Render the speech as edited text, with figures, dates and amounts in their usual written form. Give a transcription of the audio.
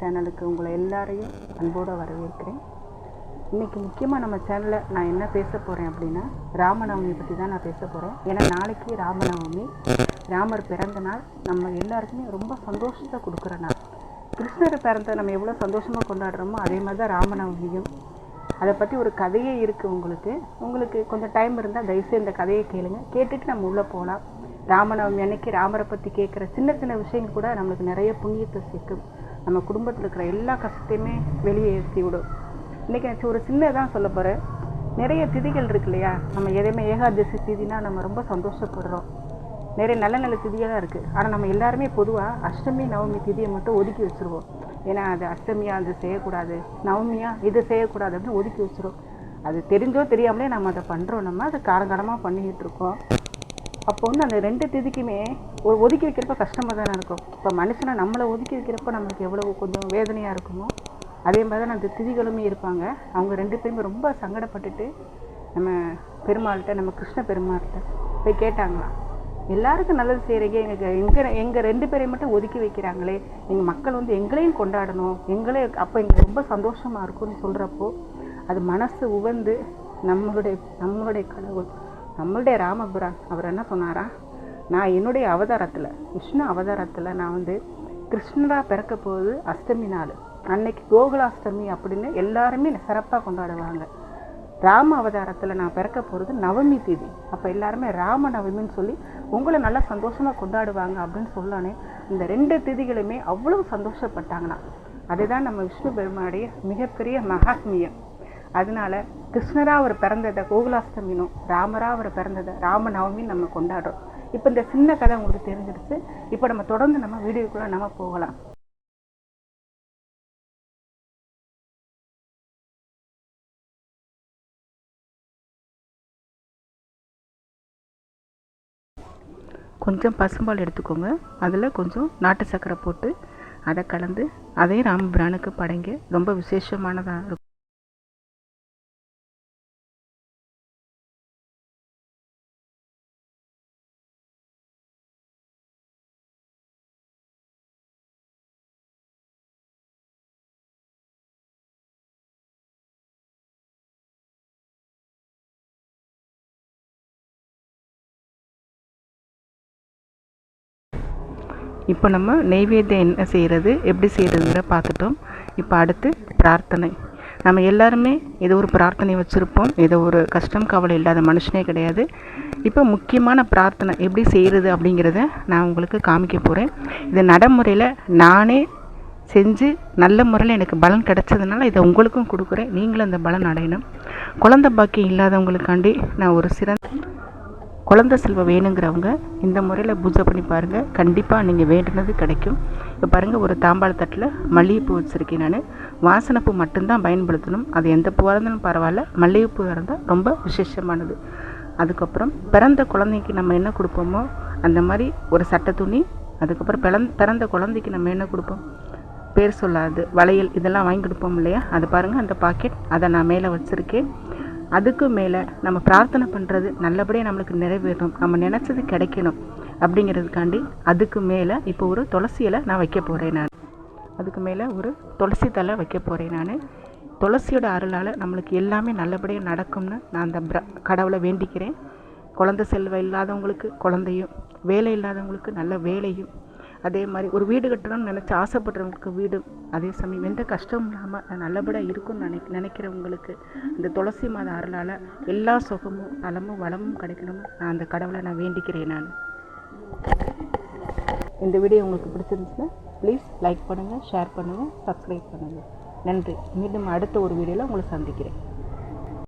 சேனலுக்கு உங்களை எல்லாரையும் அன்போடு வரவேற்கிறேன். இன்றைக்கி முக்கியமாக நம்ம சேனலில் நான் என்ன பேச போகிறேன் அப்படின்னா, ராமநவமி பற்றி தான் நான் பேச போகிறேன். ஏன்னா நாளைக்கு ராமநவமி, ராமர் பிறந்த நாள். நம்ம எல்லாருக்குமே ரொம்ப சந்தோஷத்தை கொடுக்குற நாள். கிருஷ்ணர் பிறந்த நம்ம எவ்வளோ சந்தோஷமாக கொண்டாடுறோமோ அதே மாதிரி தான் ராமநவமியும். அதை பற்றி ஒரு கதையே இருக்குது. உங்களுக்கு கொஞ்சம் டைம் இருந்தால் தயவுசெய்து இந்த கதையை கேட்டுட்டு நம்ம உள்ளே போகலாம். ராமநவமி அன்னைக்கு ராமரை பற்றி கேட்குற சின்ன சின்ன விஷயங்கள் கூட நம்மளுக்கு நிறைய புண்ணியத்தை சேர்க்கும். நம்ம குடும்பத்தில் இருக்கிற எல்லா கஷ்டத்தையுமே வெளியே ஏற்றி விடும். இன்றைக்கி நான் ஒரு சின்னதான் சொல்ல போகிறேன். நிறைய திதிகள் இருக்கு இல்லையா, நம்ம எதையுமே ஏகாதசி திதினா நம்ம ரொம்ப சந்தோஷப்படுறோம். நிறைய நல்ல நல்ல திதியாக இருக்குது. ஆனால் நம்ம எல்லாருமே பொதுவாக அஷ்டமி நவமி திதியை மட்டும் ஒதுக்கி வச்சுருவோம். ஏன்னா அது அஷ்டமியாக அது செய்யக்கூடாது, நவமியாக இது செய்யக்கூடாது அப்படின்னு ஒதுக்கி வச்சுருவோம். அது தெரிஞ்சோ தெரியாமலே நம்ம அதை பண்ணுறோம். நம்ம அதை காரங்காரமாக பண்ணிக்கிட்டு இருக்கோம். அப்போ அந்த ரெண்டு திதிக்குமே ஒரு ஒதுக்கி வைக்கிறப்ப கஷ்டமாக தானே இருக்கும். இப்போ மனுஷனை நம்மளை ஒதுக்கி வைக்கிறப்ப நம்மளுக்கு எவ்வளோ கொஞ்சம் வேதனையாக இருக்குமோ அதே மாதிரி தான் அந்த திதிகளுமே இருப்பாங்க. அவங்க ரெண்டு பேருமே ரொம்ப சங்கடப்பட்டுட்டு நம்ம பெருமாள்கிட்ட, நம்ம கிருஷ்ண பெருமாள்கிட்ட போய் கேட்டாங்களாம், எல்லாருக்கும் நல்லது செய்கிறீங்க, எங்கள் ரெண்டு பேரையும் மட்டும் ஒதுக்கி வைக்கிறாங்களே, எங்கள் மக்கள் எங்களையும் கொண்டாடணும், அப்போ எங்களுக்கு ரொம்ப சந்தோஷமாக இருக்கும்னு சொல்கிறப்போ அது மனசு உவந்து நம்மளுடைய கடவுள், நம்மளுடைய ராமபுரான் அவர் என்ன சொன்னாரா, நான் என்னுடைய அவதாரத்தில், விஷ்ணு அவதாரத்தில் நான் கிருஷ்ணராக பிறக்க போகுது அஷ்டமி நாள். அன்னைக்கு கோகுலாஷ்டமி அப்படின்னு எல்லாருமே சிறப்பாக கொண்டாடுவாங்க. ராம அவதாரத்தில் நான் பிறக்க போகிறது நவமி திதி. அப்போ எல்லாருமே ராம நவமின்னு சொல்லி உங்களை நல்லா சந்தோஷமாக கொண்டாடுவாங்க அப்படின்னு சொல்லானே இந்த ரெண்டு திதிகளுமே அவ்வளோ சந்தோஷப்பட்டாங்கன்னா அதுதான் நம்ம விஷ்ணு பெருமானுடைய மிகப்பெரிய மகாத்மியம். அதனால கிருஷ்ணராக அவர் பிறந்ததை கோகுலாஷ்டமினும், ராமராக அவர் பிறந்ததை ராம நவமின்னு நம்ம கொண்டாடுறோம். இப்போ இந்த சின்ன கதை உங்களுக்கு தெரிஞ்சிருச்சு. இப்போ நம்ம தொடர்ந்து நம்ம வீடியோக்குள்ளே நம்ம போகலாம். கொஞ்சம் பசும்பால் எடுத்துக்கோங்க, அதில் கொஞ்சம் நாட்டு சர்க்கரை போட்டு அதை கலந்து அதே ராமபிரானுக்கு படைங்க. ரொம்ப விசேஷமானதாக இருக்கும். இப்போ நம்ம நெய்வேத்தியம் என்ன செய்கிறது, எப்படி செய்கிறதுங்கிற பார்த்துட்டோம். இப்போ அடுத்து பிரார்த்தனை. நம்ம எல்லாருமே ஏதோ ஒரு பிரார்த்தனை வச்சுருப்போம். ஏதோ ஒரு கஷ்டம் கவலை இல்லாத மனுஷனே கிடையாது. இப்போ முக்கியமான பிரார்த்தனை எப்படி செய்கிறது அப்படிங்கிறத நான் உங்களுக்கு காமிக்க போகிறேன். இது நடைமுறையில் நானே செஞ்சு நல்ல முறையில் எனக்கு பலன் கிடைச்சதுனால இதை உங்களுக்கும் கொடுக்குறேன். நீங்களும் அந்த பலன் அடையணும். குழந்தை பாக்கியம் இல்லாதவங்களுக்காண்டி நான் ஒரு குழந்தை செல்வம் வேணுங்கிறவங்க இந்த முறையில் பூஜை பண்ணி பாருங்கள். கண்டிப்பாக நீங்கள் வேண்டுனது கிடைக்கும். இப்போ பாருங்கள், ஒரு தாம்பாள தட்டில் மல்லிகைப்பூ வச்சுருக்கேன். நான் வாசனைப்பூ மட்டும்தான் பயன்படுத்தணும். அது எந்த பூவாக இருந்தாலும் பரவாயில்ல, மல்லிகைப்பூ இருந்தால் ரொம்ப விசேஷமானது. அதுக்கப்புறம் பிறந்த குழந்தைக்கு நம்ம என்ன கொடுப்போமோ அந்த மாதிரி ஒரு சட்டை துணி, அதுக்கப்புறம் பிறந்த குழந்தைக்கு நம்ம என்ன கொடுப்போம், பேர் சொல்லாது வளையல், இதெல்லாம் வாங்கி கொடுப்போம் இல்லையா, அது பாருங்கள் அந்த பாக்கெட், அதை நான் மேலே வச்சுருக்கேன். அதுக்கு மேலே நம்ம பிரார்த்தனை பண்ணுறது நல்லபடியாக நம்மளுக்கு நிறைவேறணும், நம்ம நினச்சது கிடைக்கணும் அப்படிங்கிறதுக்காண்டி அதுக்கு மேலே இப்போ ஒரு துளசி இலை நான் வைக்க போகிறேன். நான் அதுக்கு மேலே ஒரு துளசி தலை வைக்க போகிறேன். நான் துளசியோட அருளால் நம்மளுக்கு எல்லாமே நல்லபடியாக நடக்கும்னு நான் அந்த கடவுளை வேண்டிக்கிறேன். குழந்தை செல்வம் இல்லாதவங்களுக்கு குழந்தையும், வேலை இல்லாதவங்களுக்கு நல்ல வேலையும், அதே மாதிரி ஒரு வீடு கட்டணும்னு நினச்சி ஆசைப்படுறவங்களுக்கு வீடும், அதே சமயம் எந்த கஷ்டமும் இல்லாமல் நான் நல்லபடியாக இருக்கும்னு நினைக்கிறவங்களுக்கு இந்த துளசி மாத அருளால் எல்லா சுகமும் நலமும் வளமும் கிடைக்கணும்னு நான் அந்த கடவுளை நான் வேண்டிக்கிறேன். நான் இந்த வீடியோ உங்களுக்கு பிடிச்சிருந்துச்சுன்னா ப்ளீஸ் லைக் பண்ணுங்கள், ஷேர் பண்ணுங்கள், சப்ஸ்கிரைப் பண்ணுங்கள். நன்றி. மீண்டும் அடுத்த ஒரு வீடியோவில் உங்களை சந்திக்கிறேன்.